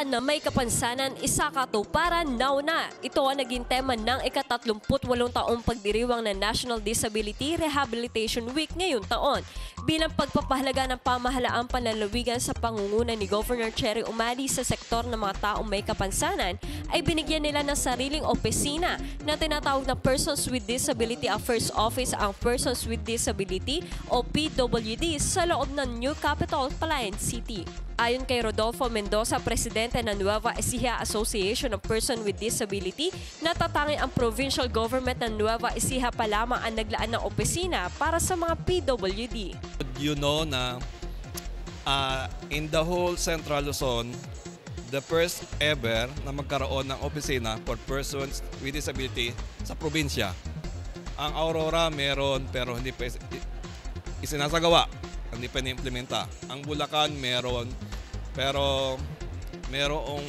na may kapansanan isakatuparan now na. Ito ang naging tema ng ika-38 taong pagdiriwang ng National Disability Rehabilitation Week ngayong taon. Bilang pagpapahalaga ng pamahalaang panlalawigan sa pangunguna ni Governor Cherry Umali sa sektor ng mga taong may kapansanan, ay binigyan nila ng sariling opisina na tinatawag na Persons with Disability Affairs Office ang Persons with Disability o PWD sa loob ng New Capital, Palayan City. Ayon kay Rodolfo Mendoza, presidente ng Nueva Ecija Association of Persons with Disability, natatanging ang provincial government ng Nueva Ecija pa lamang ang naglaan ng opisina para sa mga PWD. You know na in the whole Central Luzon, the first ever na magkaroon ng opisina for persons with disability sa probinsya. Ang Aurora meron pero hindi pa isinasagawa, hindi pa ni-implementa. Ang Bulacan meron pero merong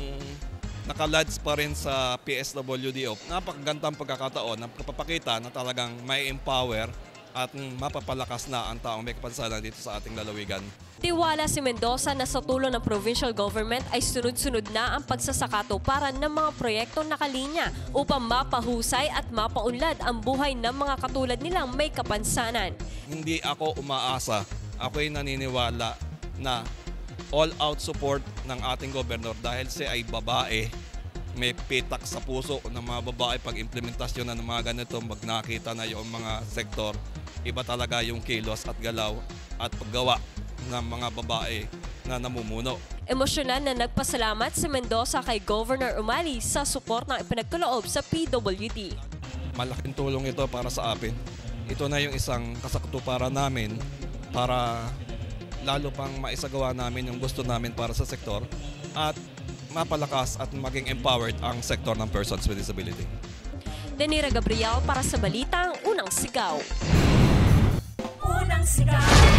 nakalodge pa rin sa PSWD. Napakagandang pagkakataon na kapapakita na talagang may empower at mapapalakas na ang taong may kapansanan dito sa ating lalawigan. Tiwala si Mendoza na sa tulong ng provincial government ay sunod-sunod na ang pagsasakatuparan ng mga proyektong nakalinya upang mapahusay at mapaunlad ang buhay ng mga katulad nilang may kapansanan. Hindi ako umaasa, ako'y naniniwala na all-out support ng ating gobernador dahil siya ay babae. May pitak sa puso ng mga babae pag implementasyon ng mga ganito, pag nakita na yung mga sektor, iba talaga yung kilos at galaw at paggawa ng mga babae na namumuno. Emosyonal na nagpasalamat si Mendoza kay Governor Umali sa support na ipinagkaloob sa PWD. Malaking tulong ito para sa amin. Ito na yung isang kasakatuparan namin para lalo pang maisagawa namin yung gusto namin para sa sektor at mapalakas at maging empowered ang sektor ng persons with disability. Denira Gabriel para sa Balitang Unang Sigaw. Unang Sigaw.